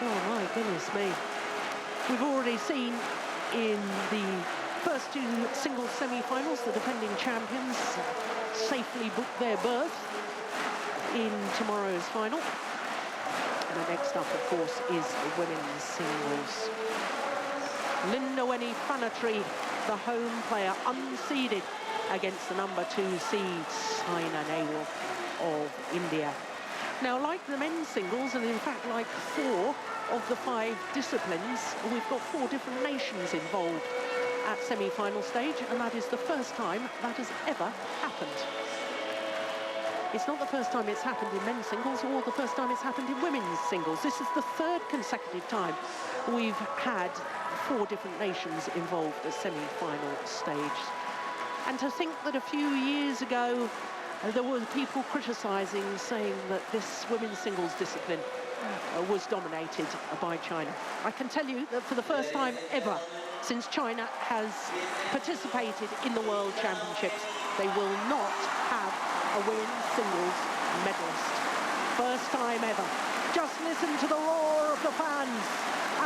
Oh my goodness me. We've already seen in the first two singles semi-finals the defending champions safely book their berth in tomorrow's final. And the next up, of course, is the women's singles. Lindaweni FANETRI, the home player, unseeded against the number 2 seed, Saina of India. Now, like the men's singles, and in fact like 4 of the 5 disciplines, we've got 4 different nations involved at semi-final stage, and that is the first time that has ever happened. It's not the first time it's happened in men's singles or the first time it's happened in women's singles. This is the 3rd consecutive time we've had 4 different nations involved at semi-final stage. And to think that a few years ago there were people criticising, saying that this women's singles discipline was dominated by China. I can tell you that for the first time ever since China has participated in the World Championships, they will not have a women's singles medalist. First time ever. Just listen to the roar of the fans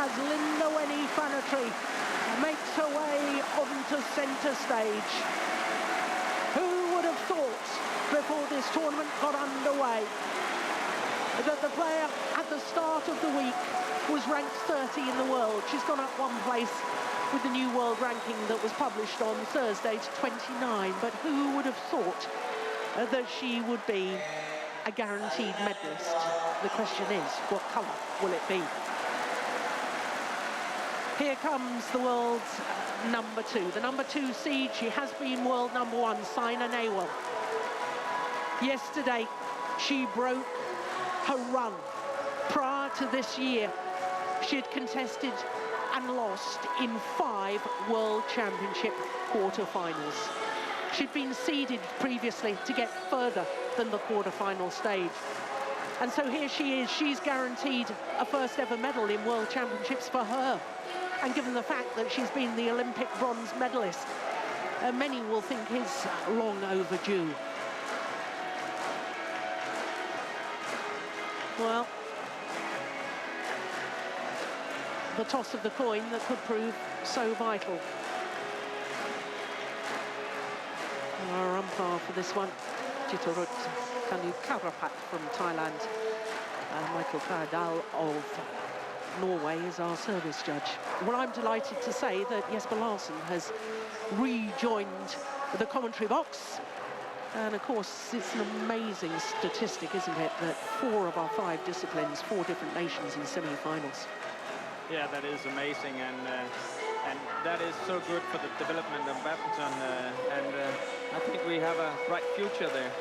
as Lindaweni FANETRI makes her way onto centre stage. Who would have thought before this tournament got underway that the player at the start of the week was ranked 30 in the world? She's gone up 1 place with the new world ranking that was published on Thursday to 29, but who would have thought that she would be a guaranteed medalist? The question is, what colour will it be? Here comes the world's number 2, the number 2 seed. She has been world number 1, Saina. Yesterday, she broke her run. Prior to this year, she had contested and lost in 5 World Championship quarterfinals. She'd been seeded previously to get further than the quarterfinal stage. And so here she is, she's guaranteed a first ever medal in World Championships for her. And given the fact that she's been the Olympic bronze medalist, many will think is long overdue. Well, the toss of the coin that could prove so vital. Our umpire for this one, Chitorut Kanukarapat from Thailand. Michael Kardal of Norway is our service judge. Well, I'm delighted to say that Jesper Larsen has rejoined the commentary box. And of course, it's an amazing statistic, isn't it, that 4 of our 5 disciplines, 4 different nations in semi-finals. Yeah, that is amazing, and that is so good for the development of badminton, and I think we have a bright future there.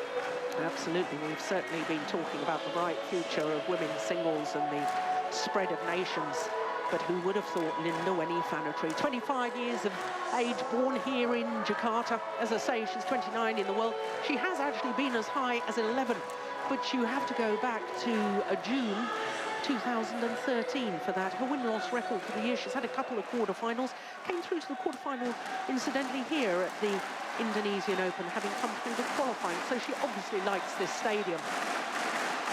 Absolutely, we've certainly been talking about the bright future of women's singles and the spread of nations. But who would have thought Lindaweni FANETRI, 25 years of age, born here in Jakarta. As I say, she's 29 in the world. She has actually been as high as 11, but you have to go back to June 2013 for that. Her win-loss record for the year, she's had a couple of quarterfinals, came through to the quarterfinal, incidentally, here at the Indonesian Open, having come through the qualifying, so she obviously likes this stadium.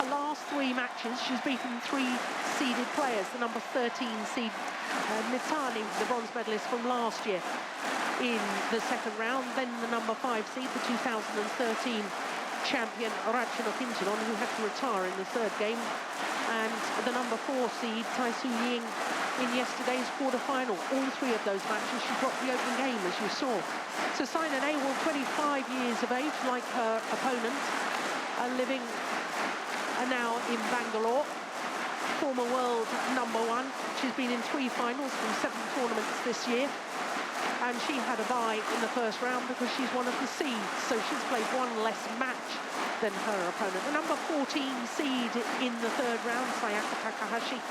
Her last 3 matches, she's beaten 3 seeded players, the number 13 seed Mitani, the bronze medalist from last year, in the 2nd round, then the number 5 seed, the 2013 champion Ratchanok Intanon, who had to retire in the 3rd game, and the number 4 seed Tai Su Ying in yesterday's quarterfinal. All 3 of those matches she dropped the opening game, as you saw. So Saina, 25 years of age, like her opponent, living now in Bangalore, former world number 1. She's been in 3 finals from 7 tournaments this year, and she had a bye in the 1st round because she's one of the seeds, so she's played 1 less match than her opponent. The number 14 seed in the 3rd round, Sayaka Takahashi,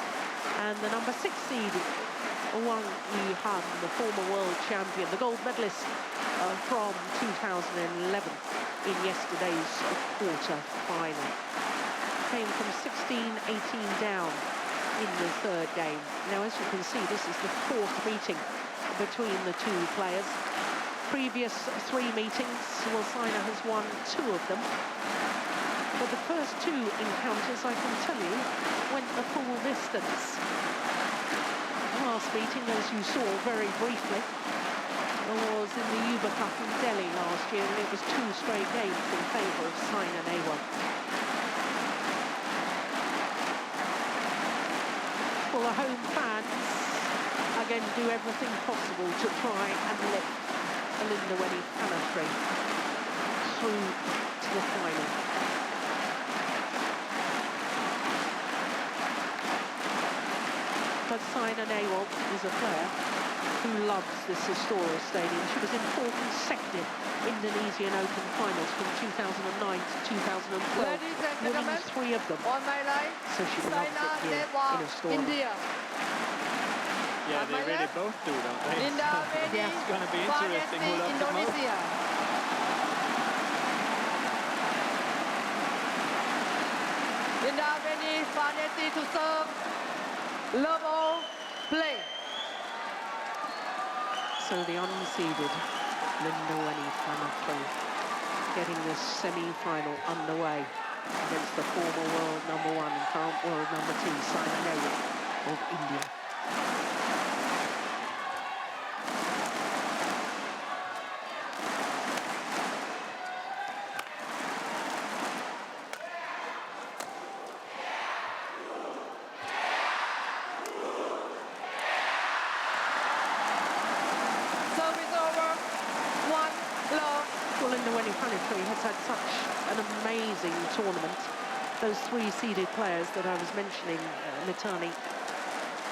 and the number 6 seed, Wang Yihan, the former world champion, the gold medalist from 2011 in yesterday's quarter-final. Came from 16-18 down in the 3rd game. Now, as you can see, this is the 4th meeting between the 2 players. Previous 3 meetings, well, Saina has won 2 of them. But the first 2 encounters, I can tell you, went the full distance. meeting, as you saw very briefly, was in the Yuba Cup in Delhi last year, and it was 2 straight games in favour of Saina NEHWAL. Well, the home fans, again, do everything possible to try and lift the Lindaweni FANETRI through to the final. But Saina NEHWAL is a player who loves this historic stadium. She was in 4 consecutive Indonesian Open finals from 2009 to 2012. Ladies and gentlemen, winning 3 of them. on my right, So she loves Saina it here NEHWAL, in Astoria. India. Yeah, On they my really left, both do, don't they? Lindaweni, Yeah. It's going to be interesting who loves it most. Indonesia. Lindaweni, FANETRI to serve. Love all, play. So the unseeded Lindaweni FANETRI getting this semi-final underway against the former world #1 and current world #2, Saina NEHWAL of India. Service over, 1-love. Well, Lindaweni FANETRI has had such an amazing tournament. Those 3 seeded players that I was mentioning, Mitani,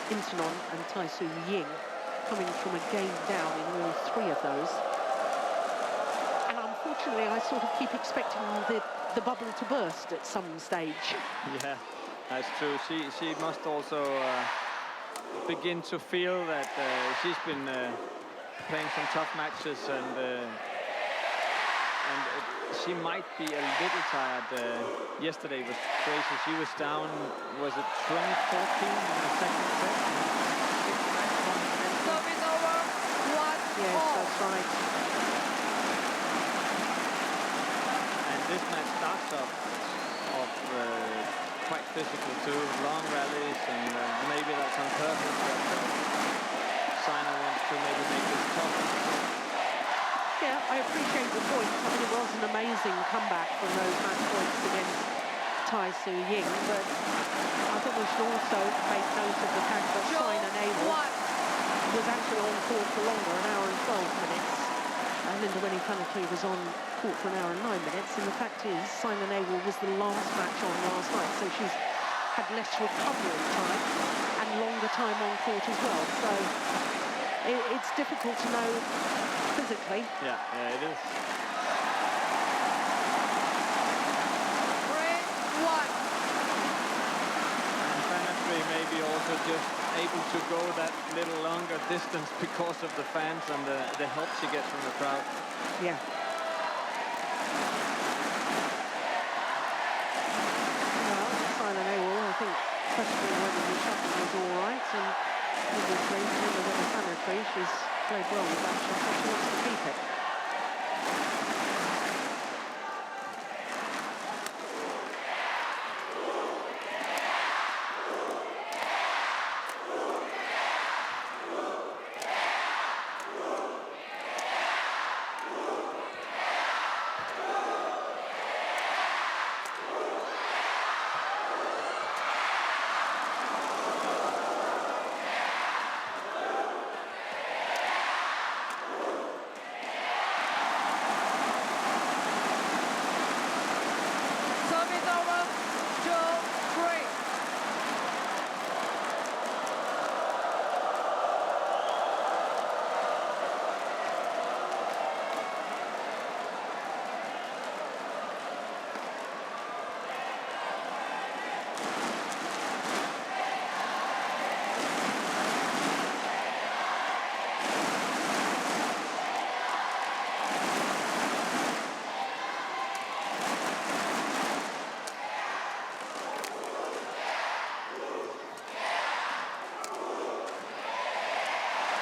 Intanon and Taisoo Ying, coming from a game down in all 3 of those. And unfortunately, I sort of keep expecting the bubble to burst at some stage. Yeah, that's true. She must also begin to feel that she's been playing some tough matches, and she might be a little tired. Yesterday was crazy. She was down, was it 20-14 in the second set? Service over, 1-all. Yes, that's right. And this match starts off quite physical too, long rallies, and maybe that's on purpose that Saina wants to maybe make this tough. Yeah, I appreciate the point. I mean, it was an amazing comeback from those match points against Taisoo Ying, but I think we should also make note of the fact that Saina NEHWAL was actually on court for longer, 1 hour and 12 minutes. And Lindaweni FANETRI was on court for 1 hour and 9 minutes. And the fact is, Saina NEHWAL was the last match on last night, so she's had less recovery time and longer time on court as well. So it's difficult to know physically. Yeah, it is. 3-1. And FANETRI maybe also just able to go that little longer distance because of the fans and the help she gets from the crowd. Yeah. Well, Saina NEHWAL, I think, questioning whether the shuttle was all right, and obviously, Lindaweni FANETRI, she's played well with that shuttle. She wants to keep it. Service over, 2-3.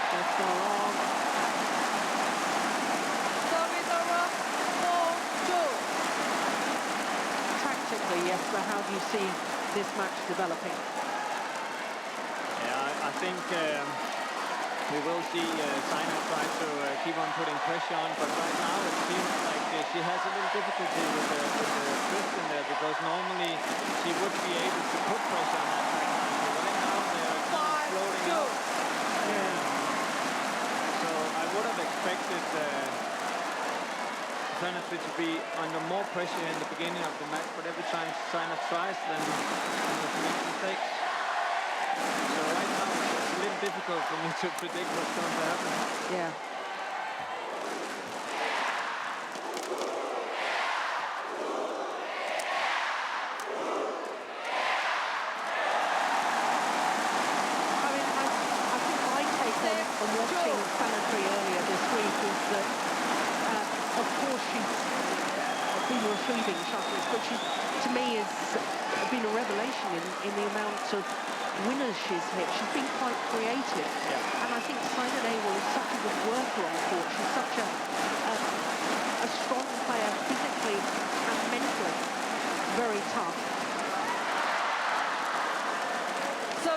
That's gone on. Service over, 4-2. Tactically, Jesper, how do you see this match developing? Yeah, I think We will see Saina try to keep on putting pressure on, but right now it seems like she has a little difficulty with the twist in there, because normally she would be able to put pressure on that backline. But right now they're kind of floating out. So I would have expected FANETRI to be under more pressure in the beginning of the match, but every time Saina tries, then she makes mistakes. So right now it's a little difficult for me to predict what's going to happen. Yeah. I mean, I think my take on watching FANETRI earlier this week is that, of course, she's been retrieving shuttles, but she, to me, has been a revelation in the amount of winners she's hit. She's been quite creative, and I think Saina NEHWAL is such a good worker on court. She's such a strong player, physically and mentally, very tough.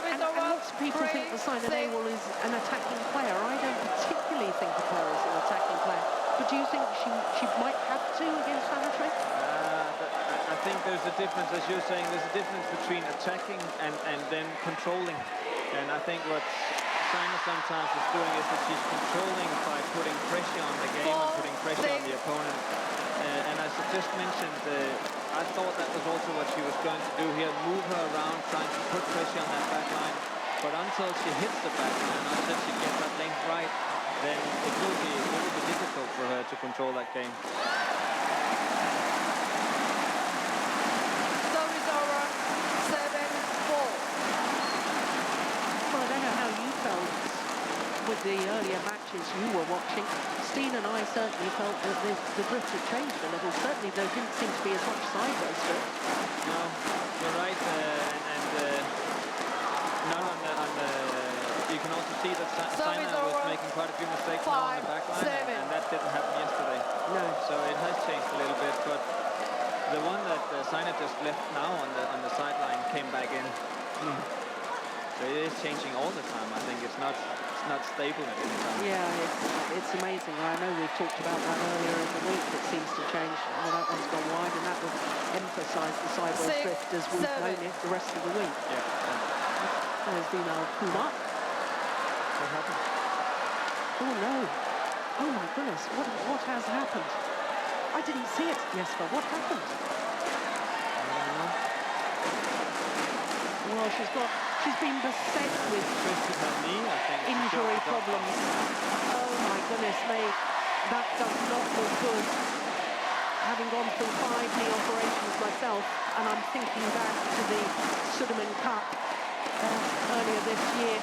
And lots of people think that Saina NEHWAL is an attacking player. I don't particularly think of her as an attacking player. But do you think she might have to against FANETRI? I think there's a difference, as you're saying, there's a difference between attacking and then controlling. And I think what Saina sometimes is doing is that she's controlling by putting pressure on the game and putting pressure on the opponent. And as I just mentioned, I thought that was also what she was going to do here, move her around, trying to put pressure on that back line. But until she hits the back line, until she gets that length right, then it will be difficult for her to control that game. Service over, 7-4. Well, I don't know how you felt with the earlier matches you were watching. Steen and I certainly felt that the drift had changed a little. Certainly there didn't seem to be as much sideways drift. No, you're right, not on the you can also see that Saina was making quite a few mistakes now on the back line, and that didn't happen yesterday. No. So it has changed a little bit, but the one that Saina just left now on the sideline came back in. So it is changing all the time. I think it's not stable at any time. Yeah, it's amazing. I know we've talked about that earlier in the week. It seems to change. Well, that one's gone wide, and that would emphasise the sideways drift as we've known it the rest of the week. Yeah. There's been a pull up. What happened? Oh no! Oh my goodness! What has happened? I didn't see it, Jesper. What happened? Well, she's been beset with twisted her knee, I think. Injury problems. Oh my goodness me! That does not look good. Having gone through 5 knee operations myself, and I'm thinking back to the Sudirman Cup earlier this year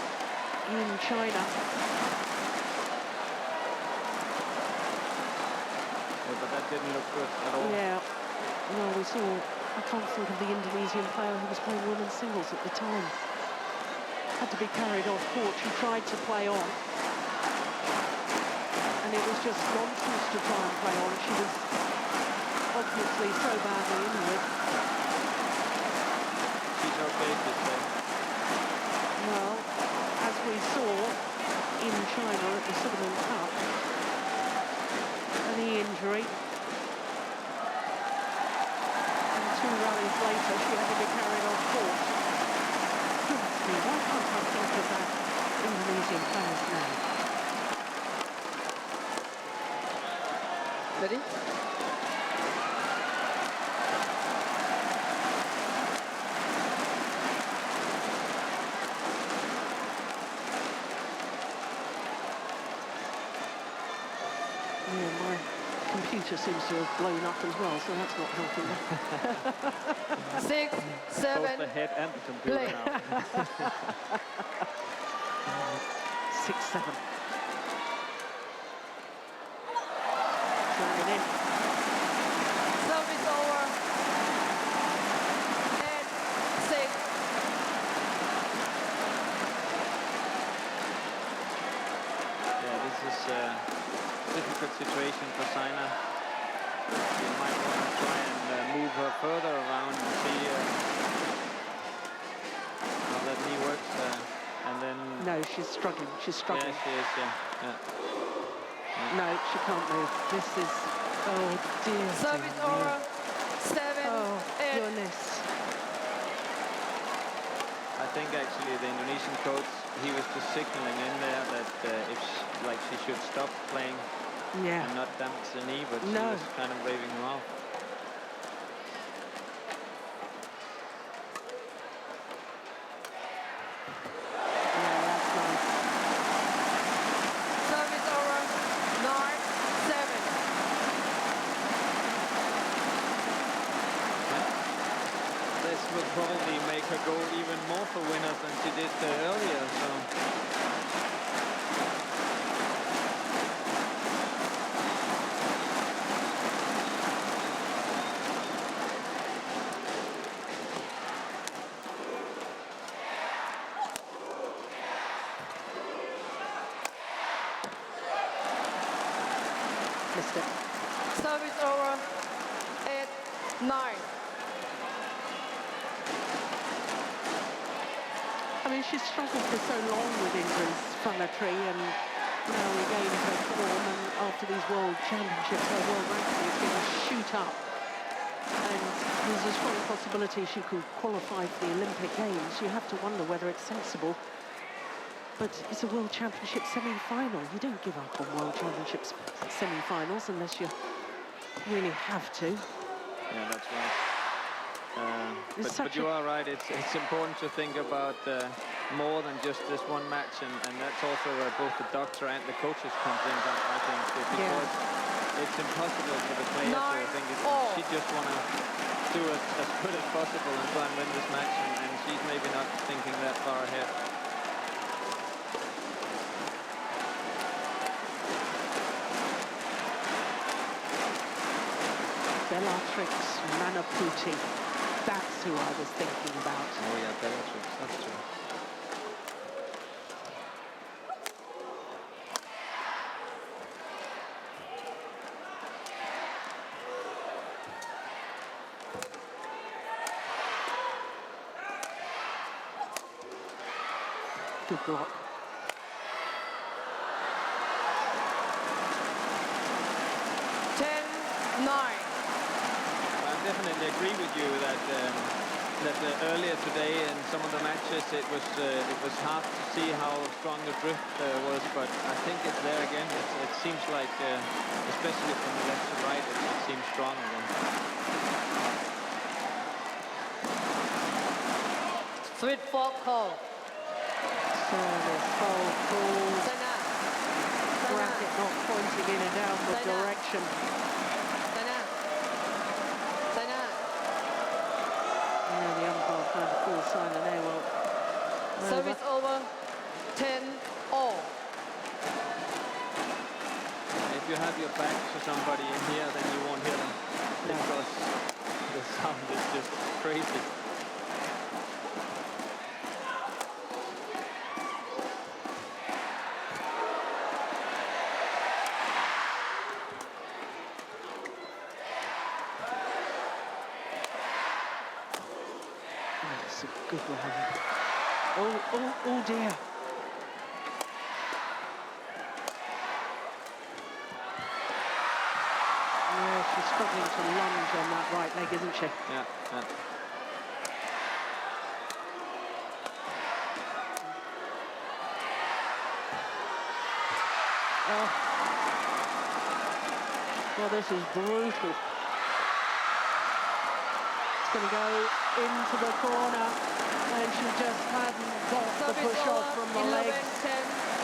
in China. Yeah, but that didn't look good at all. Yeah. No, we saw, I can't think of the Indonesian player who was playing women's singles at the time. Had to be carried off court. She tried to play on. And it was just nonsense to try and play on. She was obviously so badly injured. She's okay this day. Well, as we saw in China at the Sudirman Cup, a knee injury. And 2 rallies later, she had to be carried off court. Goodness me, why can't I think of that Indonesian player's name? Ready? Yeah, my computer seems to have blown up as well, so that's not helping me. 6, 7. Both the head and the computer play. now. 6-7. Turning in. Service over. And 6. Yeah, this is a difficult situation for Saina. You might want to try and move her further around and see how that knee works. And then No, she's struggling. She's struggling. Yeah, she is, yeah. No, she can't move. This is... Oh, dear. Service over. 7-8. Oh, goodness. I think actually the Indonesian coach, he was just signaling in there that if she should stop playing and not damage the knee, but she was kind of waving him off. Probably make her go even more for winners than she did earlier. So. Missed it. Service over. 8-9. I mean, she's struggled for so long with injuries, FANETRI, and now regained her form, and after these World Championships, her world ranking is going to shoot up. And there's a strong possibility she could qualify for the Olympic Games. You have to wonder whether it's sensible. But it's a World Championship semi-final. You don't give up on World Championships semi-finals unless you really have to. Yeah, that's right. But you are right, it's important to think about more than just this one match, and that's also where both the doctor and the coaches comes in, I think, because it's impossible for the player to think she just want to do it as good as possible and try and win this match, and she's maybe not thinking that far ahead. Bellatrix Manaputi. That's who I was thinking about. Oh yeah, Bellatrix, that's true. Good block. I definitely agree with you that earlier today in some of the matches it was hard to see how strong the drift was, but I think it's there again. It seems like, especially from the left to right, it seems strong again. Sweet fork call. Service, foul call. Saina. Bracket not pointing in a downward direction. Saina. Saina. The umpire trying to call Saina NEHWAL. Service over. 10-all. If you have your back to somebody in here, then you won't hear them, because the sound is just crazy. That's a good one. Oh dear. Yeah, she's struggling to lunge on that right leg, isn't she? Yeah. Oh. Well, this is brutal. It's going to go into the corner, and she just hadn't got the push-off from the legs. 11-10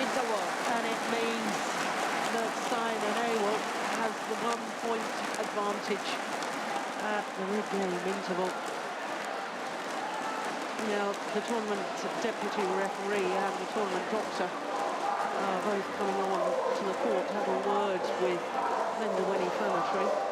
interval. And it means that Saina NEHWAL has the 1-point advantage at the mid-game interval. Now, the tournament deputy referee and the tournament doctor are both coming on to the court to have a word with Lindaweni FANETRI.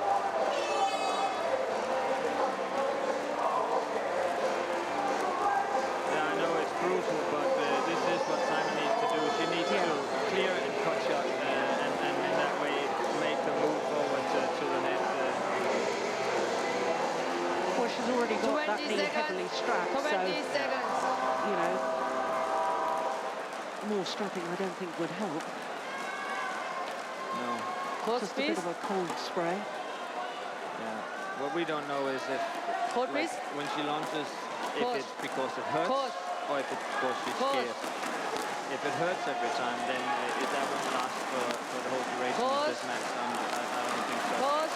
Brutal, but this is what Saina needs to do. She needs to clear and cut shot, and in that way make the move forward to the net. Well, she's already got that knee heavily strapped, 20 so seconds. you know, more strapping I don't think would help. No. Court, Just a bit please. of a cold spray. Yeah. What we don't know is if, Court, like, please. when she launches, if Court. it's because it hurts Court. or if it's because she's Court. scared. If it hurts every time, then that won't last for the whole duration of this match. I don't think so. Court.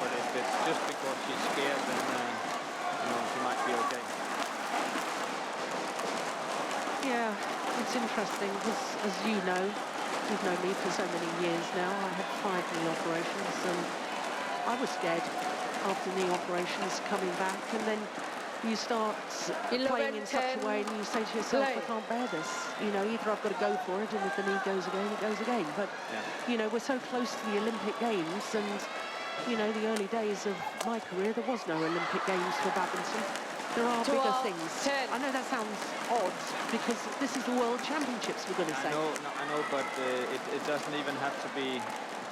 But if it's just because she's scared, then you know, she might be okay. Yeah, it's interesting because, as you know, you've known me for so many years now. I had 5 knee operations, and I was scared after knee operations coming back, and then you start playing in such a way, and you say to yourself, I can't bear this. You know, either I've got to go for it, and if the knee goes again, it goes again. But, you know, we're so close to the Olympic Games, and, you know, the early days of my career, there was no Olympic Games for badminton. There are bigger things. 10. I know that sounds odd, because this is the World Championships, we're going to say. I know, but it doesn't even have to be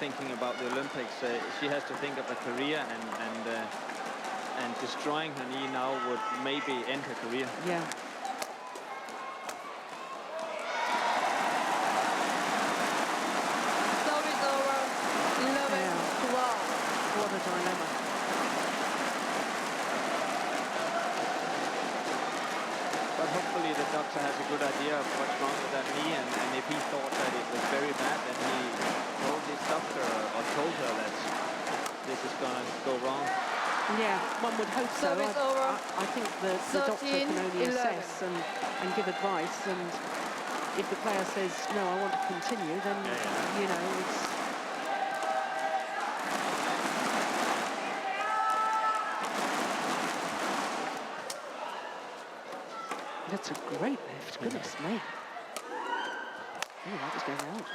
thinking about the Olympics. She has to think of her career, and destroying her knee now would maybe end her career. Yeah. Service over. 11-12. What a dilemma. But hopefully the doctor has a good idea of what's wrong with that knee, and if he thought that it was very bad, then he told his doctor or told her that this is gonna go wrong. Yeah, one would hope so. Service over. I think the doctor can only 13-11. assess and give advice, and if the player says, no, I want to continue, then, you know, it's... That's a great lift, goodness me. Oh, that was going out.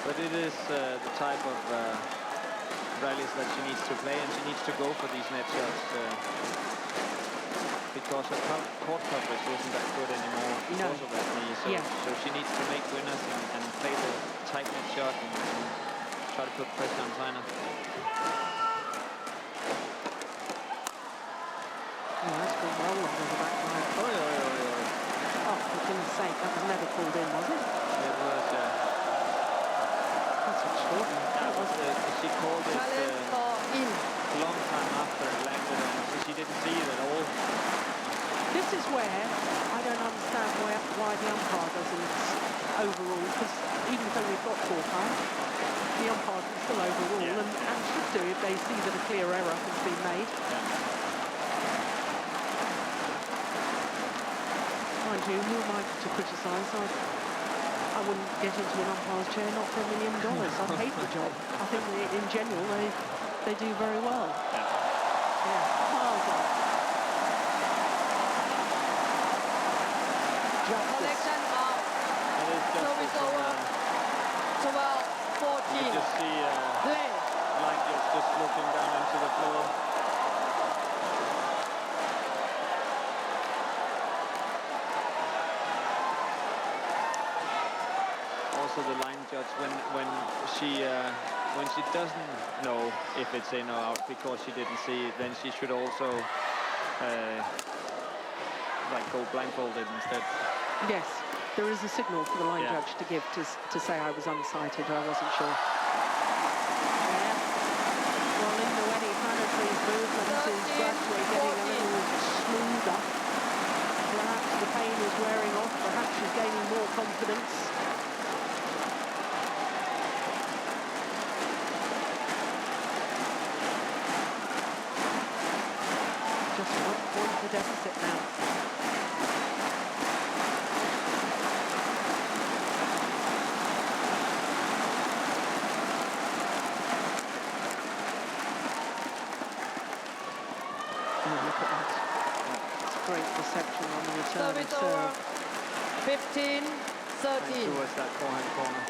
But it is the type of rallies that she needs to play, and she needs to go for these net shots because her court coverage isn't that good anymore because of that knee. So she needs to make winners and play the tight net shot and try to put pressure on Saina. Oh, that's gone well under the back line. Oh, for goodness sake, that was never called in, was it? It was, That's extraordinary. that was she called it Challenge for in. a long time after it landed, and so she didn't see it at all. This is where I don't understand why the umpire doesn't overrule, because even though we've got 4 power, the umpire can still overrule, and should do if they see that a clear error has been made. Mind you, who am I to criticise? I wouldn't get into an umpire's chair, not for $1 million. I'd hate the job. I think in general they do very well. Well done. Collection out. That is just Service over. 12-14. you just see Play. like it's just looking down into the floor. Also the line judge, when she doesn't know if it's in or out because she didn't see it, then she should also like go blindfolded instead. Yes, there is a signal for the line judge to give to say I was unsighted, I wasn't sure. Yeah. Well, Lindaweni FANETRI's movement is gradually getting a little smoother. Perhaps the pain is wearing off, perhaps she's gaining more confidence. Just 1 point the deficit now. Great reception on the return of Service over. serve. 15-13. Towards that forehand corner.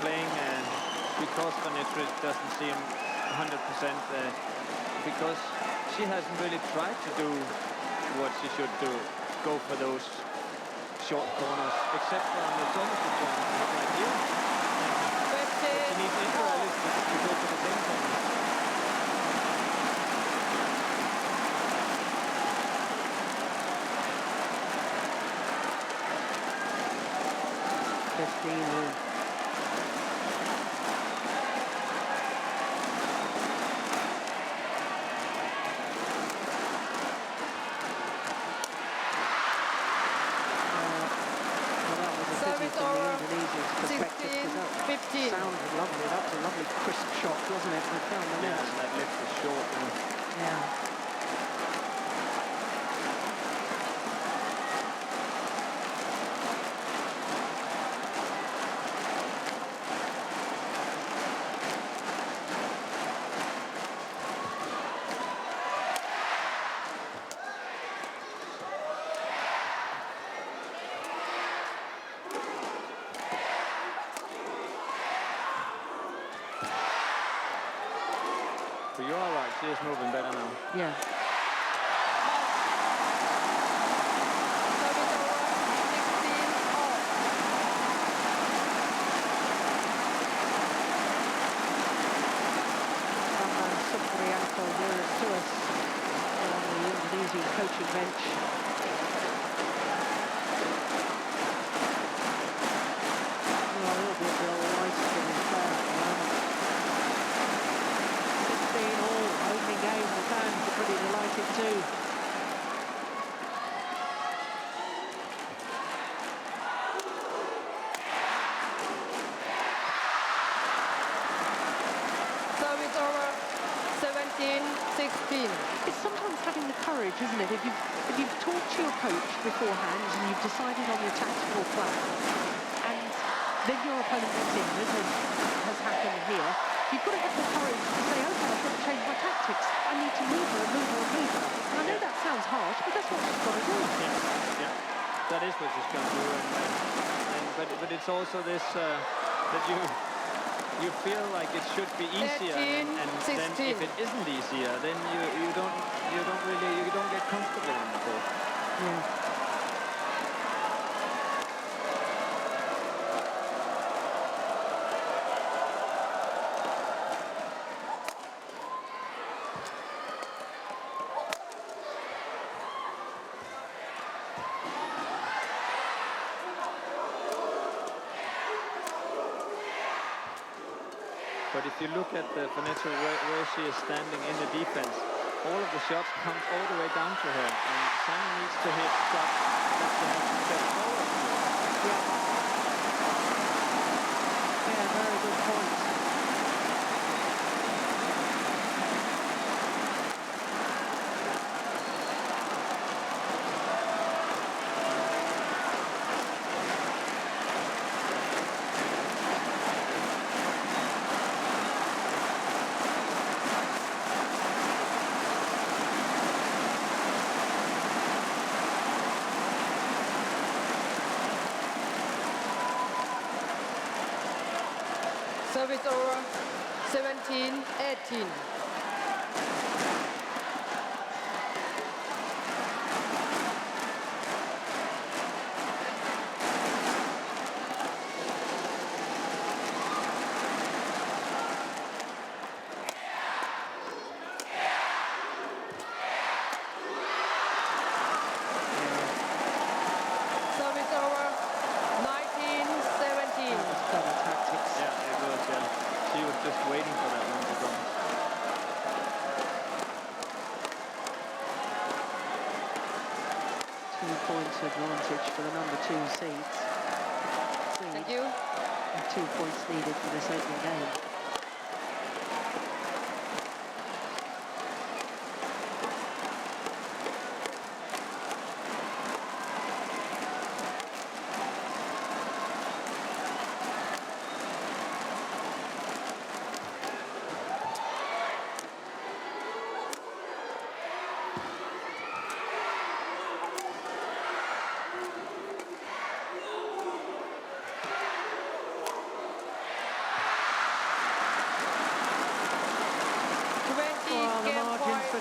playing because FANETRI doesn't seem 100%, because she hasn't really tried to do what she should do, go for those short corners, except for on the Thomas joint right here. She needs Israel to go for the same corner. 15 15. Sounded lovely. That was a lovely crisp shot, wasn't it? Yeah, that lift was short. Yeah. But you're all right. She is moving better now. Yeah. Coaching bench. Well, he'll be a bit alright in his player at the moment. 16 all, opening game. The fans are pretty delighted too. Service over, 17-16. It's sometimes having the courage, isn't it? If you've talked to your coach beforehand and you've decided on your tactical plan, and then your opponent gets in, as has happened here, you've got to have the courage to say, okay, I've got to change my tactics. I need to move her and move her and move her. And I know that sounds harsh, but that's what she's got to do. Yeah, that is what she's going to do. But it's also this that you feel like it should be easier, 13, and 16. then if it isn't easier, then you don't get comfortable on the court. Yeah. But if you look at the FANETRI where she is standing in the defense, all of the shots come all the way down to her, and Saina needs to hit shots that she has to step forward to. Yeah, very good point. Service over, 17-18. Service over, 19-17. Clever tactics. Yeah, it was. She was just waiting for that one to go. Points advantage for the number 2 seeds. Thank you. And 2 points needed for this opening game.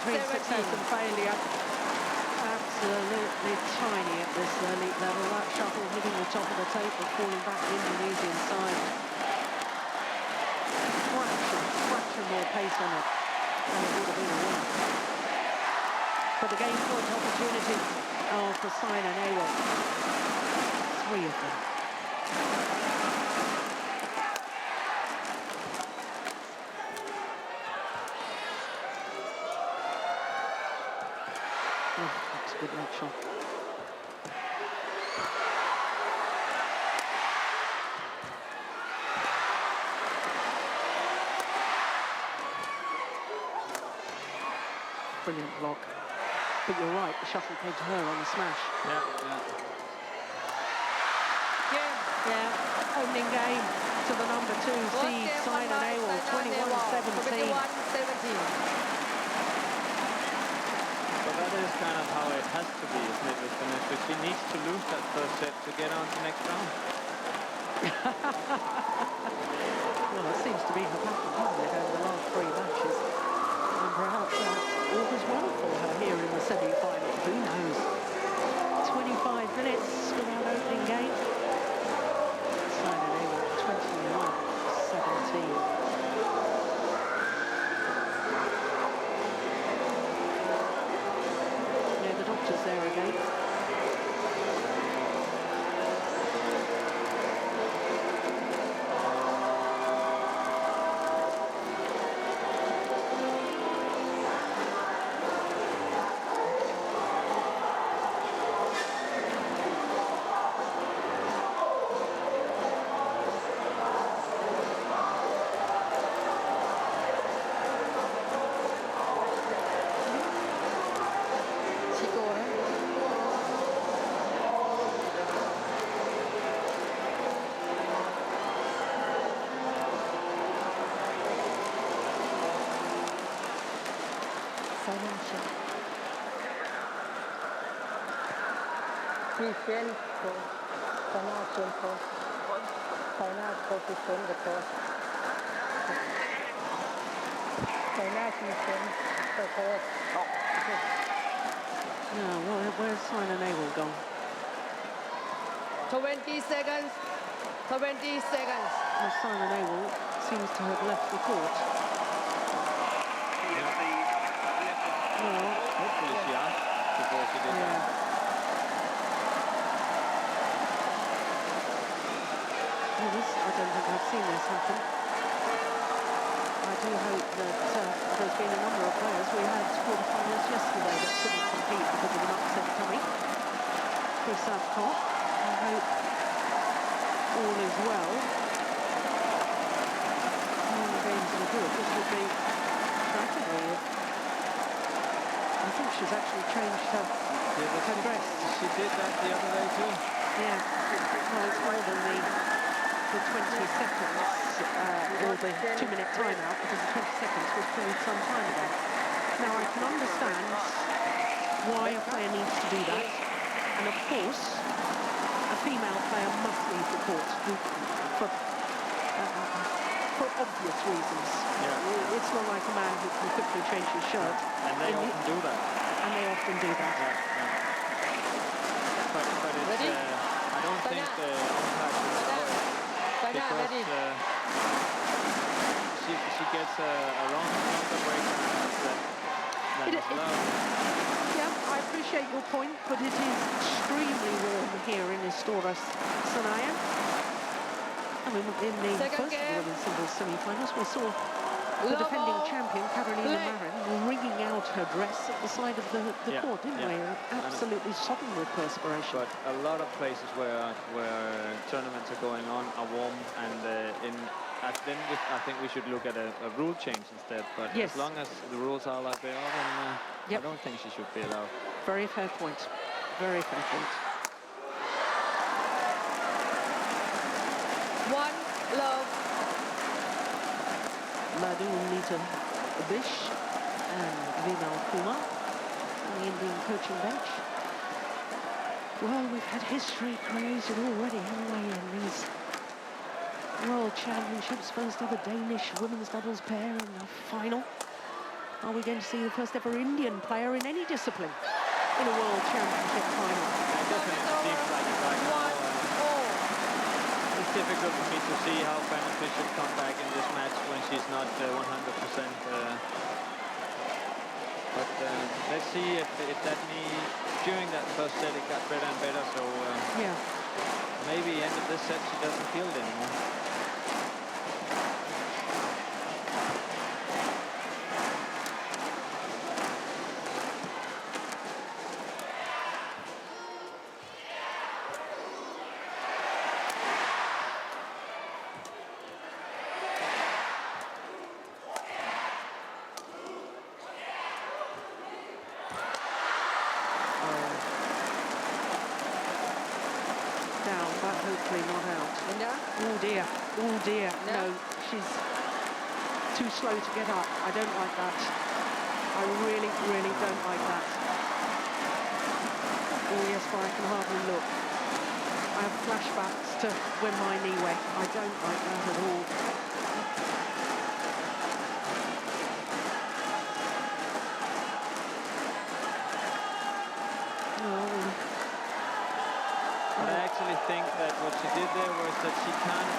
between success and failure. Absolutely tiny at this elite level. That shuttle hitting the top of the table, falling back the Indonesian side. Fraction more pace on it than it would have been a win. But the game point opportunity for Saina and NEHWAL. 3 of them. Oh, that's a good net shot. Brilliant block. But you're right, the shuttle came to her on the smash. Yeah, opening game to the number 2 seed, Saina NEHWAL, 21-17. But that is kind of how it has to be, isn't it, with FANETRI? She needs to lose that first set to get on to the next round. Well, it seems to be her pattern, hasn't it, over the last 3 matches? And perhaps all was well for her here in the semi-final. Who knows? 25 minutes without opening game. Saina NEHWAL, 21-17. Yeah, the doctor's there again. Present for Saina for Saina for present the course. Saina present the course. No, where's Saina NEHWAL gone? 20 seconds. 20 seconds. Well, Saina NEHWAL seems to have left the court. Well, hopefully she asked before she did that. I don't think I've seen this happen. I do hope that there's been a number of players. We had quarterfinals yesterday that couldn't compete because of an upset tummy. For Southcott, I hope all is well. All the games are good. This would be practically. I think she's actually changed her dress. She did that the other day too. Yeah. Well, it's more than the 20 seconds or the 2-minute timeout, because the 20 seconds was played some time ago. Now I can understand why a player needs to do that, and of course a female player must leave the court for obvious reasons. Yeah. It's not like a man who can quickly change his shirt. And they often do that. And they often do that. Yeah. But it's, ready? I don't think the umpire should allow it. Because she gets a longer break than is allowed. Yeah, I appreciate your point, but it is extremely warm here in Istora Senayan. I mean, in the first of the women's singles semi-finals, we saw the defending champion, Carolina Marin, wringing out her dress at the side of the court, didn't we? Absolutely sopping with perspiration. But a lot of places where tournaments are going on are warm, and then I think we should look at a rule change instead. But as long as the rules are like they are, then I don't think she should be allowed. Very fair point. Very fair point. One love. Madhu Nita Bish and Vimal Kumar on the Indian coaching bench. Well, we've had history created already, haven't we, in these World Championships? First ever Danish women's doubles pair in the final. Are we going to see the first ever Indian player in any discipline in a World Championship final? It definitely seems like it right now. It's difficult for me to see how FANETRI should come back in this match when she's not 100%. But let's see if that knee, during that first set, it got better and better. So yeah, maybe end of this set she doesn't feel it anymore. hopefully not out. Linda? Oh dear, oh dear. No, she's too slow to get up. I don't like that. I really, really don't like that. Oh yes, but I can hardly look. I have flashbacks to when my knee went. I don't like that at all. I actually think that what she did there was that she can't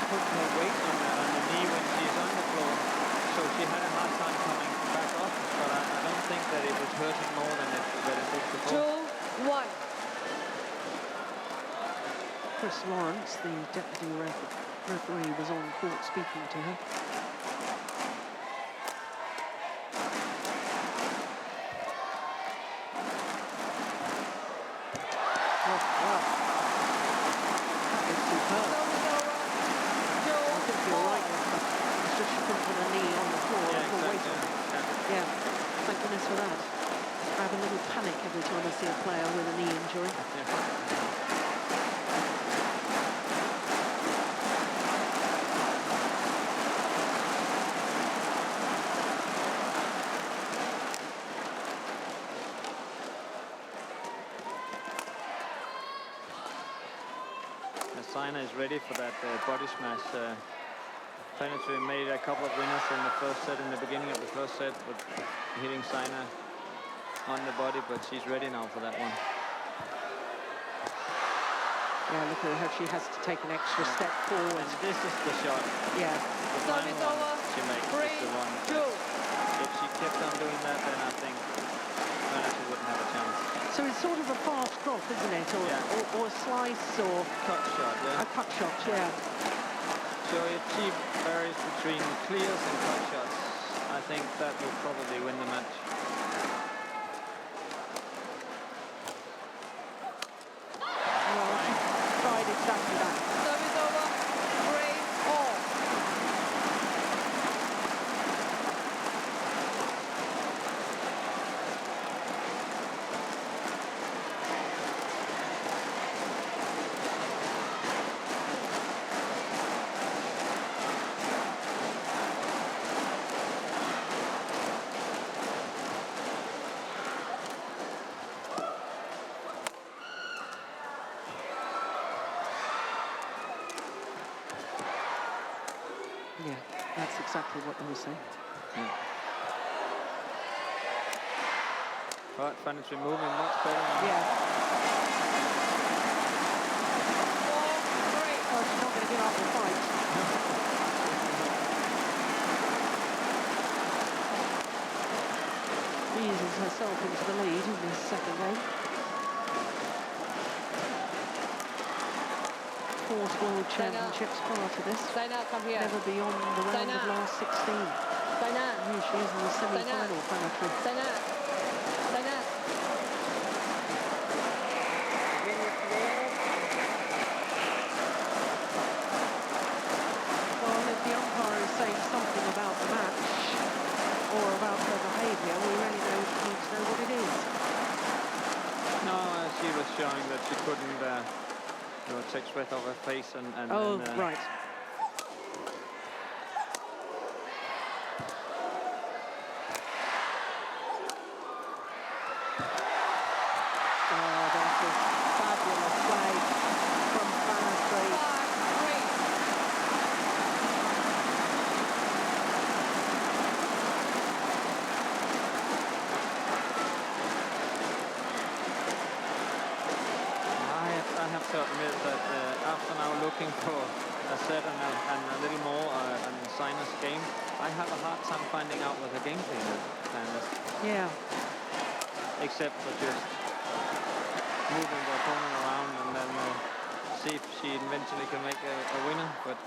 put her weight on the knee when she's on the floor, so she had a hard time coming back off. But I don't think that it was hurting more than it did before. 2-1. Chris Lawrence, the deputy referee, was on court speaking to her. For that. I have a little panic every time I see a player with a knee injury. Saina is ready for that body smash. FANETRI made a couple of winners in the first set, in the beginning of the first set, with hitting Saina on the body, but she's ready now for that one. Yeah, look at her, she has to take an extra step forward. And this is the shot. Yeah. The final one she makes is the one. If she kept on doing that, then I think FANETRI wouldn't have a chance. So it's sort of a fast drop, isn't it? Or a slice, or... Cut shot, yeah. A cut shot, yeah. So if she varies between clears and cut shots, I think that will probably win the match. Well, she tried exactly that. Service over. 3-all. Yeah, that's exactly what they were saying. Yeah. But FANETRI moving much better now. Yeah. Oh, she's not going to give up the fight. Eases herself into the lead in this second game. Fourth World Championships prior to this. Saina, come here. Never beyond the round of last 16. Saina. Here she is in the semi-final, FANETRI. Saina. Saina. Well, if the umpire is saying something about the match or about her behaviour, we really need to know what it is. No, she was showing that she couldn't take sweat off her face and right. Oh, that is fabulous play from FANETRI. looking for a set and a little more on Saina's game, I have a hard time finding out what her game plan is. Yeah. Except for just moving the opponent around and then see if she eventually can make a winner. But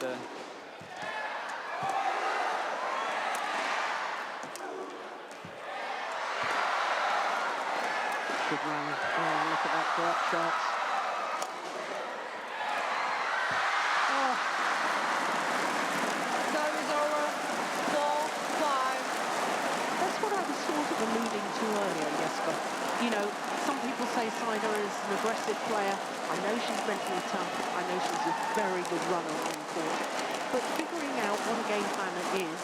good rally. Oh, look at that drop shots. Oh. Service over. 4-5. That's what I was sort of alluding to earlier, Jesper. You know, some people say Saina is an aggressive player. I know she's mentally tough. I know she's a very good runner on court. But figuring out what a game plan is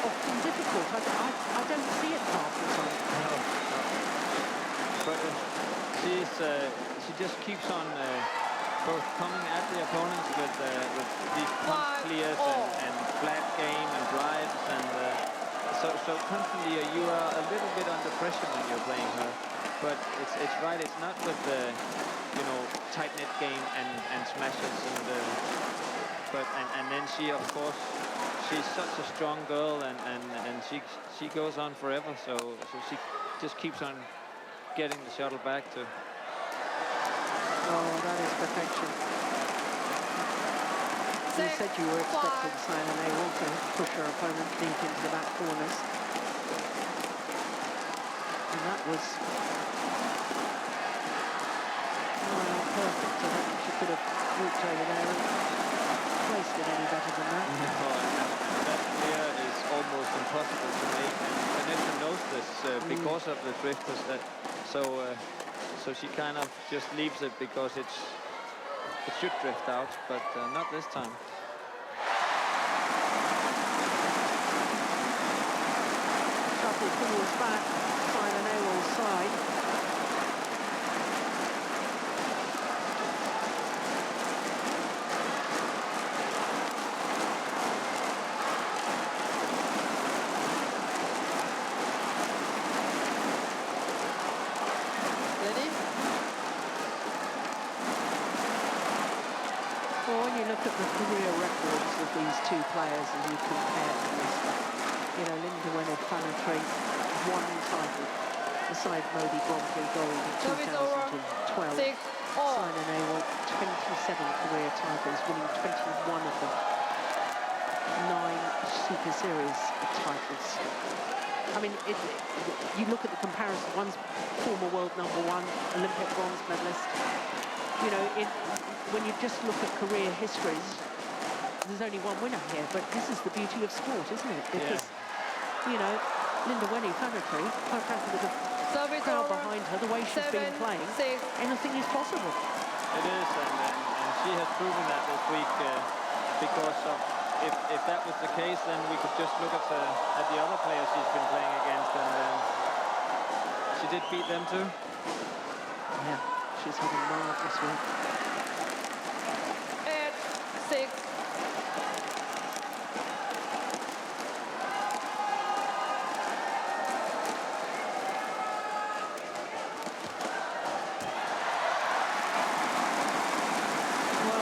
often difficult. I don't see it half the time. no. But she just keeps on both coming at the opponents with these punch clears and flat game and drives, and so constantly you are a little bit under pressure when you're playing her. But it's right. It's not with the tight net game and smashes and then she, of course, she's such a strong girl and she goes on forever. So she just keeps on getting the shuttle back to. Oh, that is perfection. You said you were expecting Saina NEHWAL to push her opponent deep into the back corners. And that was not perfect. I don't think she could have walked over there and placed it any better than that. No, that clear is almost impossible to make, and FANETRI knows this because of the drifters. So she kind of just leaves it because it should drift out, but not this time. Shuttle falls back, Saina NEHWAL's side. Look at the career records of these two players and you compare them. Lindaweni FANETRI, 1 title, beside Modi Grand Prix gold in 2012. Saina NEHWAL, 27 career titles, winning 21 of them. 9 Super Series titles. I mean, you look at the comparison. One's former world #1, Olympic bronze medalist. When you just look at career histories, there's only one winner here, but this is the beauty of sport, isn't it? Because, Lindaweni FANETRI, quite frankly, with the crowd behind her, the way she's been playing, anything is possible. It is, and she has proven that this week, because of, if that was the case, then we could just look at the other players she's been playing against, and she did beat them too. Yeah, she's had a marvelous week. 6. Well,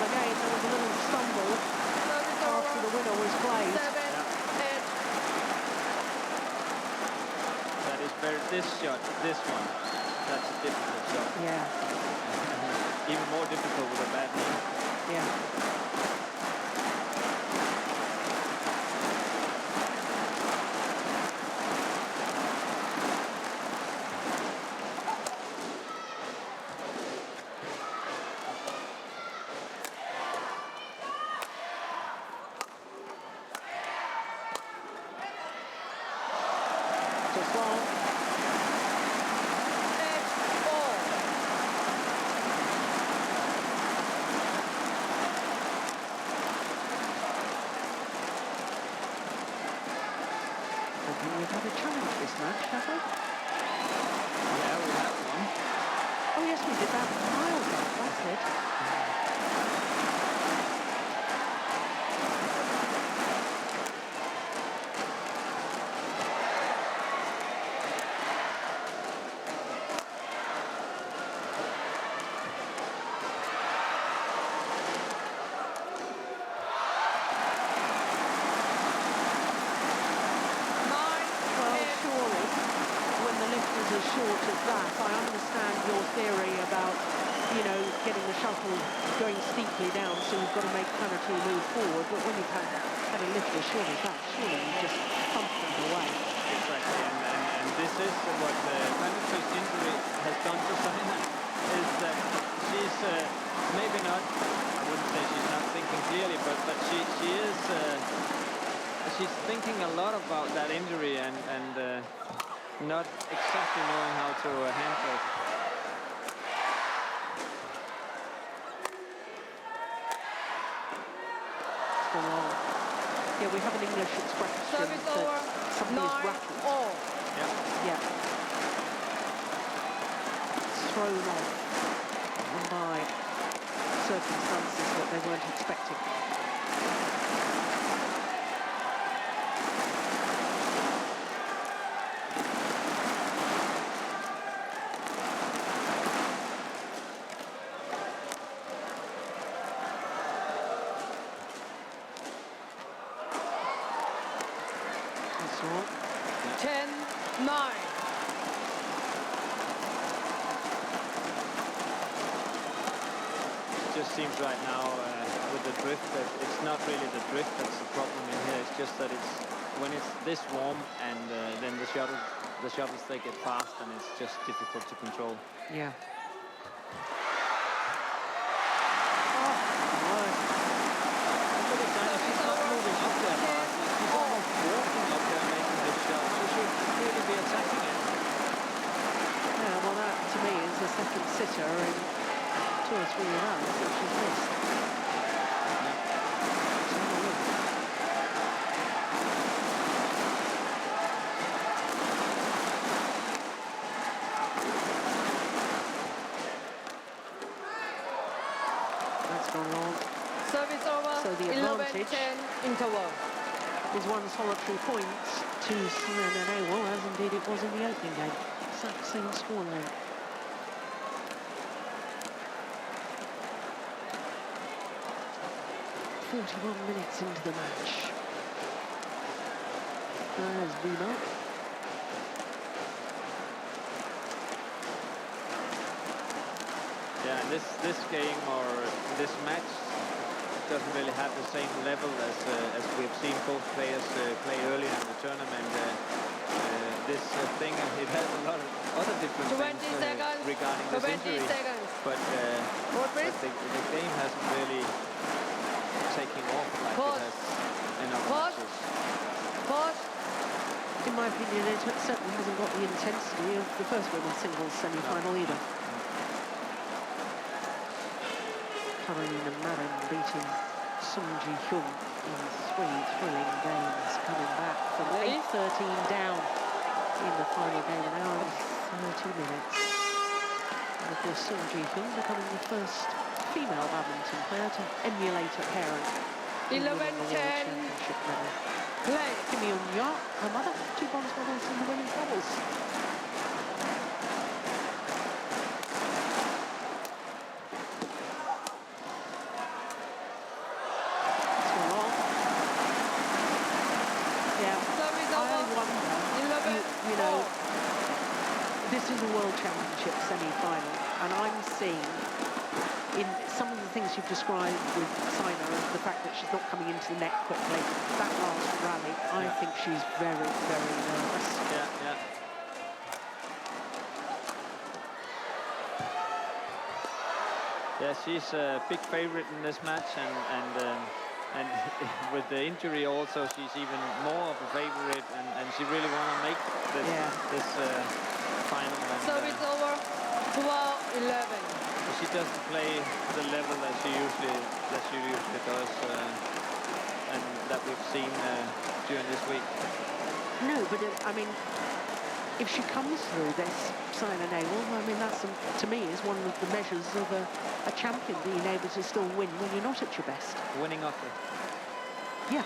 again, there was a little stumble after the winner was played. 7, 8. That is this shot, this one, that's a difficult shot. Yeah. Even more difficult with a bad knee. Yeah. Just long. 8-4. We've had a challenge this match, have we? Yeah, we have one. Oh yes, we did that mile back, that's it. short of that. I understand your theory about, you know, getting the shuttle going steeply down, so you've got to make FANETRI move forward. But when you've had a lift as short as that, surely you just thump them away. Exactly, and this is what FANETRI's injury has done to Saina, is that she's maybe not, I wouldn't say she's not thinking clearly, but she is, she's thinking a lot about that injury and not exactly knowing how to handle it. It's gone wrong. Yeah, we have an English expression Service that over. somebody's 9 rattled. all. Yeah. Yeah. It's thrown off by circumstances that they weren't expecting. That's all. 10-9. It just seems right now with the drift that it's not really the drift that's the problem in here. It's just that it's when it's this warm and then the shuttles they get fast and it's just difficult to control. Yeah. She's not moving up there fast. She's almost walking up there making this shot. She should really be attacking it. Yeah, well, that to me is a second sitter in 2 or 3 rounds that she's missed. Let's have a look. That's gone wrong. Service over. So the advantage 11-10 interval. is 1 solitary point to Saina NEHWAL, as indeed it was in the opening game. Exact same scoreline. "41 minutes into the match. There's Vima. Yeah, and this game or this match doesn't really have the same level as we've seen both players play earlier in the tournament. This thing, it has a lot of other different 20 things seconds. regarding this 20 injury. seconds. But the game hasn't really taken off like Pause. it has in other Pause. matches. Pause. In my opinion, it certainly hasn't got the intensity of the first women's singles semi-final either. Karolina Marin beating Sung Ji-hyun in 3 thrilling games, coming back from 8-13 down in the final game, an hour and 30 minutes. And of course, Sung Ji-hyun becoming the first female badminton player to emulate a parent in winning the World 11-10. Championship medal. Play. Kim Yoon-ya, her mother, 2 bronze medals in the women's doubles. It's gone wrong. Yeah, Service I over. wonder, you know, this is a World Championship semi-final, and I'm seeing in some of the things you've described with Saina and the fact that she's not coming into the net quickly, that last rally, I think she's very, very nervous. Yeah. Yeah, she's a big favorite in this match, and with the injury also, she's even more of a favorite, and she really want to make this final. And, Service over. 12-11. she doesn't play the level that she usually does, and that we've seen during this week. No, but I mean, if she comes through this, Saina NEHWAL, I mean, that's, to me, is one of the measures of a champion, being able to still win when you're not at your best. Winning ugly. Yeah.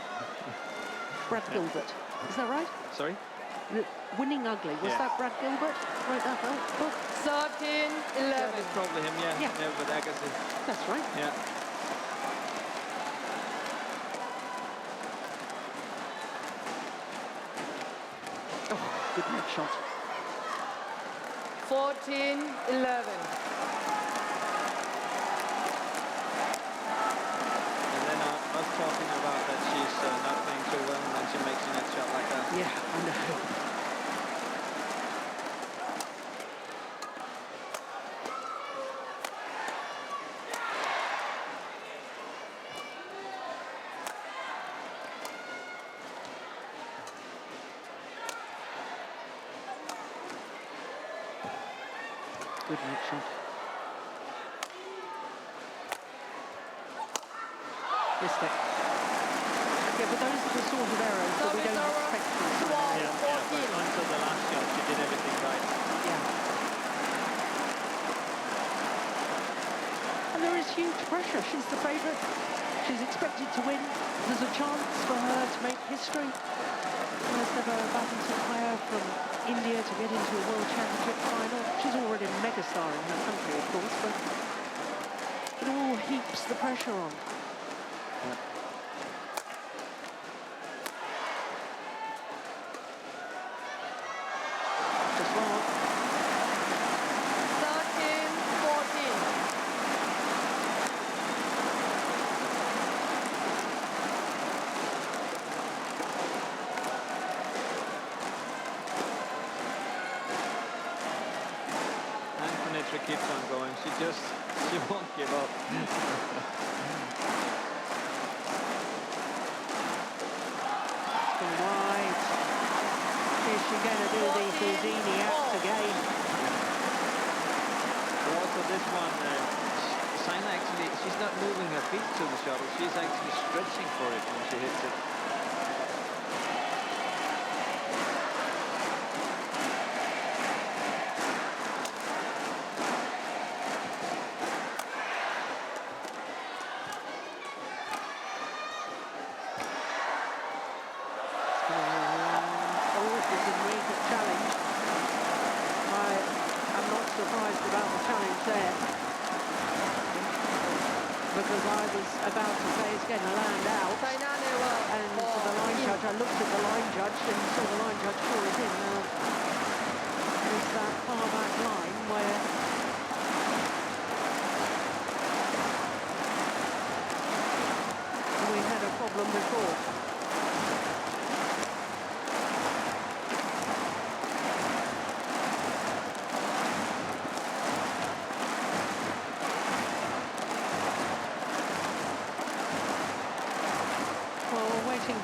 Brad Gilbert. Is that right? Sorry? Winning ugly. Was that Brad Gilbert? Wrote that book? 13-11. That's probably him, yeah. With Agassi. That's right. Yeah. Oh, good net shot. 14-11. And then us talking about that she's not playing too well, and then she makes a net shot like that. Yeah, I know. Good net shot. Missed it. Yeah, but those are the sort of errors that we don't expect from Saina. Yeah, but until the last shot, she did everything right. Yeah. And there is huge pressure. She's the favourite. She's expected to win. There's a chance for her to make history. First ever badminton player from India to get into a World Championship final. She's already a megastar in her country, of course, but it all heaps the pressure on. Just wrong. 13-14. FANETRI keeps on going. She won't give up. Gone wide. Is she going to do the Houdini act again? But also this one, Saina actually, she's not moving her feet to the shuttle. She's actually stretching for it when she hits it. Surprised about the challenge there, because I was about to say it's going to land out, Saina NEHWAL. and for the line judge, I looked at the line judge and saw the line judge call it in. There's that far back line where we had a problem before.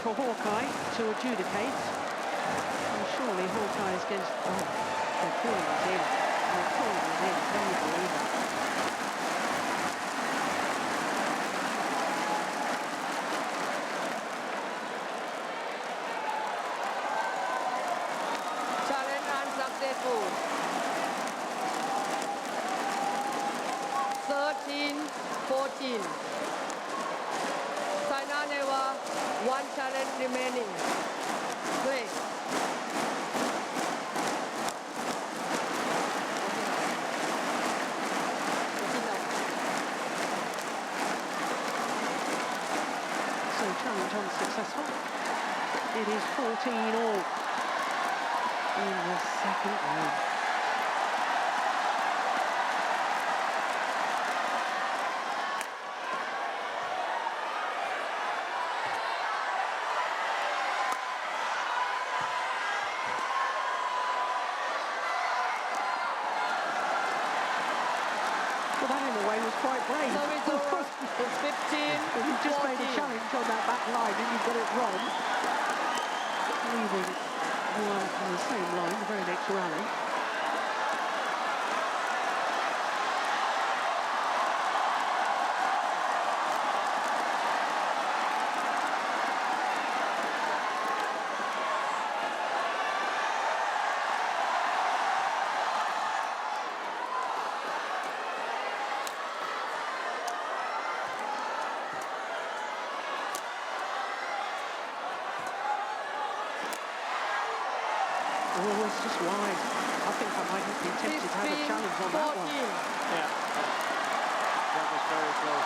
For Hawkeye to adjudicate, and surely Hawkeye is going to... Oh, they're calling us in. They're calling us in. Can you believe that? Challenge unsuccessful. 13-14. Saina NEHWAL, one challenge remaining. Play. So challenge unsuccessful. It is 14 all in the second round. Well, that in a way was quite brave. So it's over. It's 15. But you just made a challenge on that back line and you got it wrong. Leaving one on the same line the very next rally. Oh, it's just wide. I think I might have been tempted to have a challenge on that one. Yeah, that was very close.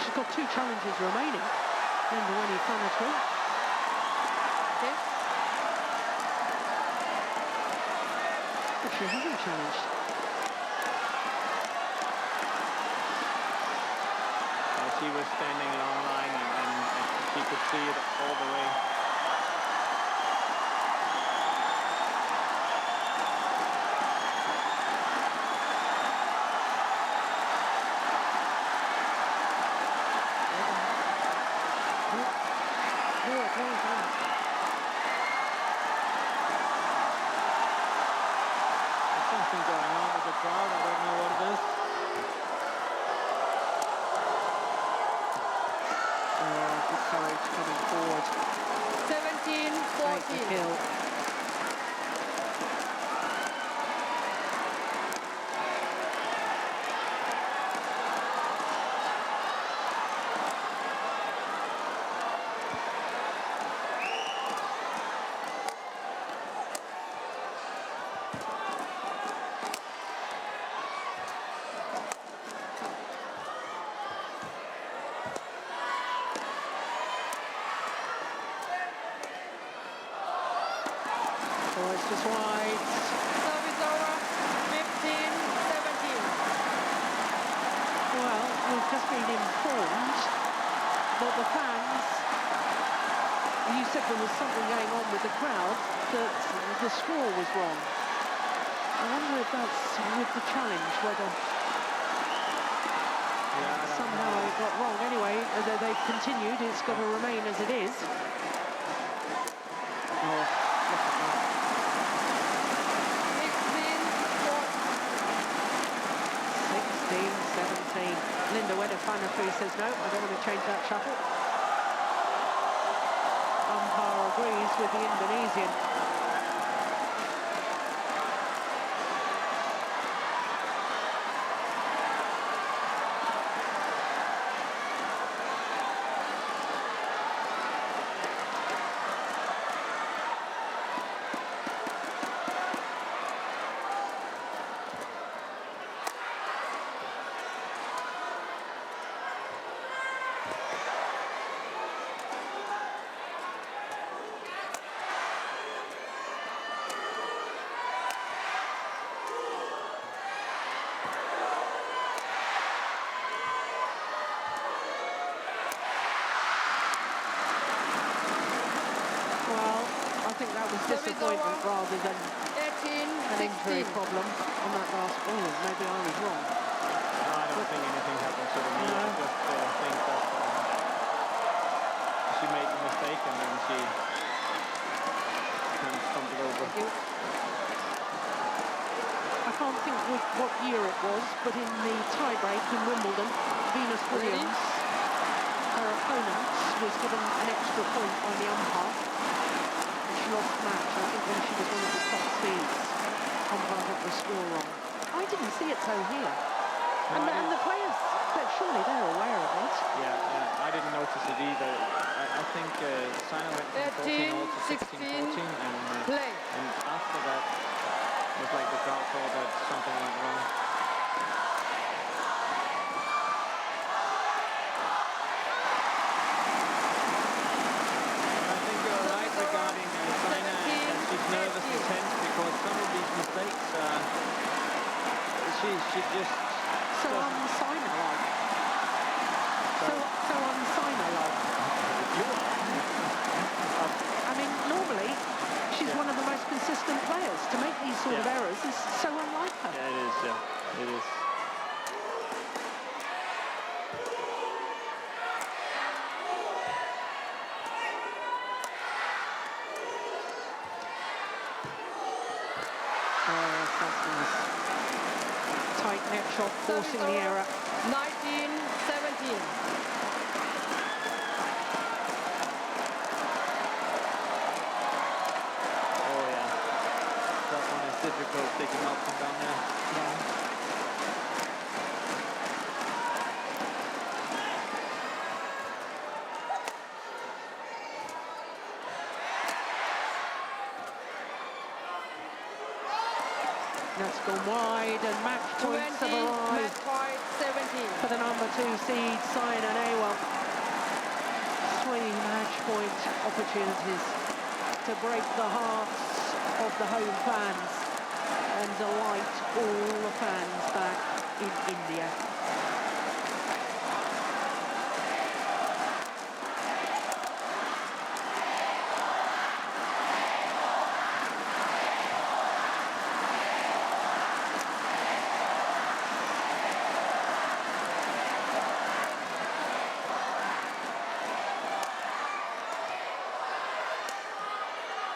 She's got 2 challenges remaining. Lindaweni FANETRI. Okay. She hasn't challenged. She was standing along line and she could see it all the way. There's something going on with the crowd. I don't know what it is. Good courage coming forward. 17-14. Take the kill. It's just wide. Service over. 15-17. Well, we've just been informed that the fans, you said there was something going on with the crowd, that the score was wrong. I wonder if that's with the challenge, whether somehow it got wrong. Anyway, they've continued. It's got to remain as it is. Oh, look at that. 16-17. Lindaweni FANETRI says no, I don't want to change that shuttle. Umpire agrees with the Indonesian. I think that was disappointment rather than an injury problem on that last ball. Maybe I was wrong. No, I don't think anything happened to the knee. No. I just think that she made a mistake and then she kind of stumbled over. I can't think what year it was, but in the tie-break in Wimbledon, Venus Williams, her opponent, was given an extra point by the umpire. She lost the match, I think, when she was one of the top seeds. Umpire got the score wrong. I didn't see it so here. No, And the players, but surely they're aware of it. Yeah, I didn't notice it either. I think Saina went from 14 all to 16-14, and after that, it was like the crowd thought that something went wrong. I think you're right regarding Saina, and she's nervous and tense because some of these mistakes, she just... So un-Saina-like. So un-Saina-like. I mean, normally, she's one of the most consistent players. To make these sort of errors is so unlike her. Yeah, it is, it is. Tight net shot, forcing the error. 19-17. Oh yeah, that one is difficult, taking up and down there. Yeah. That's gone wide, and match points have arrived for the number 2 seed, Saina NEHWAL. 3 match point opportunities to break the hearts of the home fans. and delight all the fans back in India.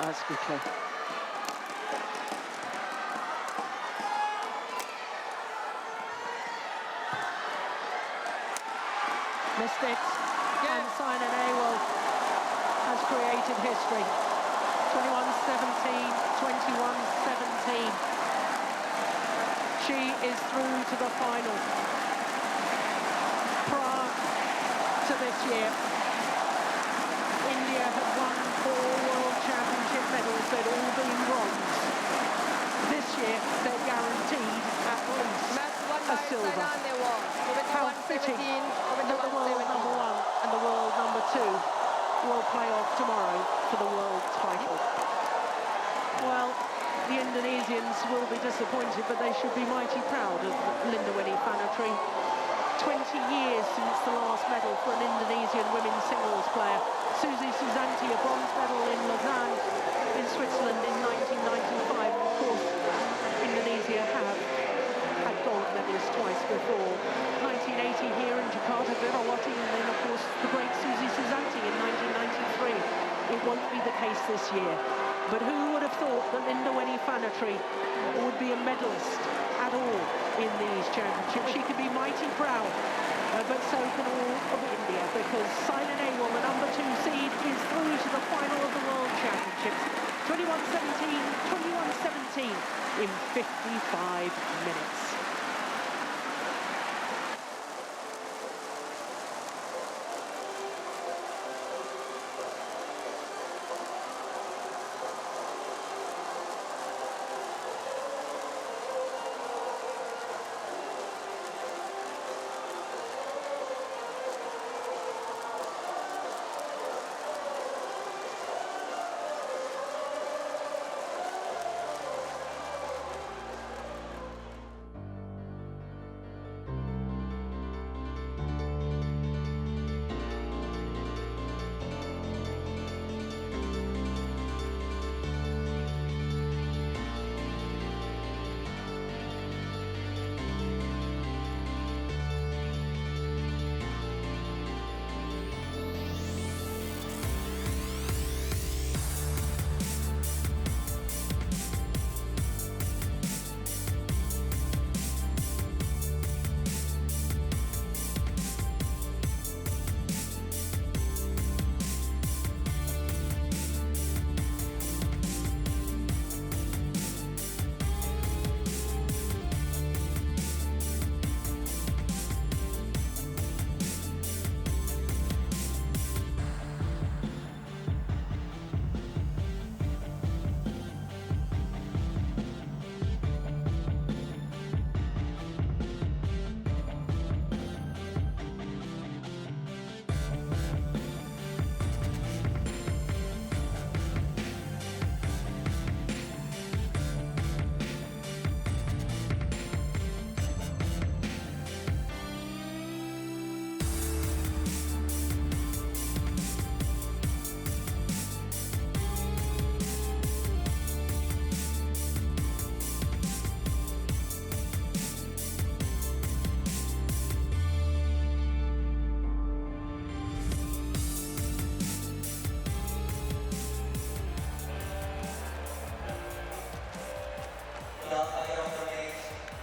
That's good play. Missed it. And Saina has created history. 21-17, 21-17. She is through to the final. Prior to this year, India had won 4 World Championship medals. They'd all been bronze. This year, they're guaranteed at least a silver. How fitting that the world number 1 and the world number 2 will play off tomorrow for the world title. Well, the Indonesians will be disappointed, but they should be mighty proud of Lindaweni FANETRI. 20 years since the last medal for an Indonesian women's singles player. Susi Susanti, a bronze medal in Lausanne in Switzerland in 1995. And of course, Indonesia have had gold medals twice before. 1980 here in Jakarta, Widowati, and then of course the great Susi Susanti in 1993. It won't be the case this year. But who would have thought that Lindaweni FANETRI would be a medalist at all in these championships? She can be mighty proud, but so can all of India, because Saina, the number 2 seed, is through to the final of the World Championships. 21-17, 21-17 in 55 minutes.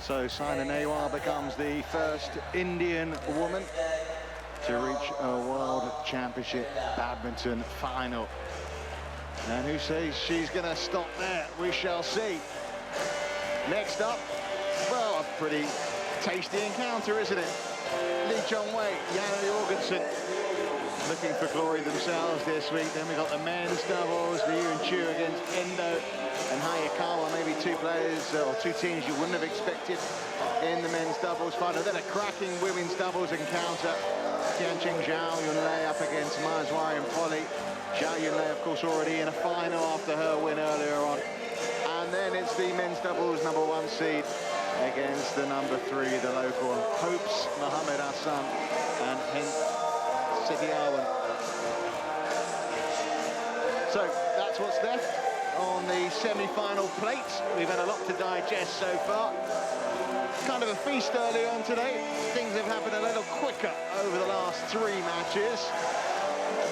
So Saina NEHWAL becomes the first Indian woman to reach a World Championship badminton final. And who says she's going to stop there? We shall see. Next up, well, a pretty tasty encounter, isn't it? Lee Chong-wei, Janne Jorgensen looking for glory themselves this week. Then we've got the men's doubles, Liu and Chu against Endo and Hayakawa, maybe 2 players or 2 teams you wouldn't have expected in the men's doubles final. Then a cracking women's doubles encounter. Tianqing Zhao Yunlei up against Maheswari and Polly. Zhao Yunlei, of course, already in a final after her win earlier on. And And then it's the men's doubles #1 seed against the #3, the local Hopes, Mohammed Hassan and Hint Sidiawan. So that's what's left on the semi-final plate. We've had a lot to digest so far. Kind of a feast early on today. Things have happened a little quicker over the last 3 matches.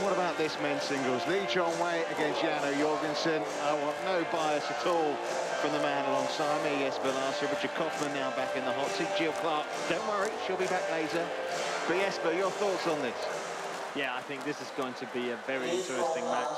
What about this men's singles? Lee Chong-wei against Jano Jorgensen. I want no bias at all from the man alongside me, Jesper Larsen. Richard Kaufman now back in the hot seat. Jill Clark, don't worry, she'll be back later. But Jesper, your thoughts on this? Yeah, I think this is going to be a very interesting match.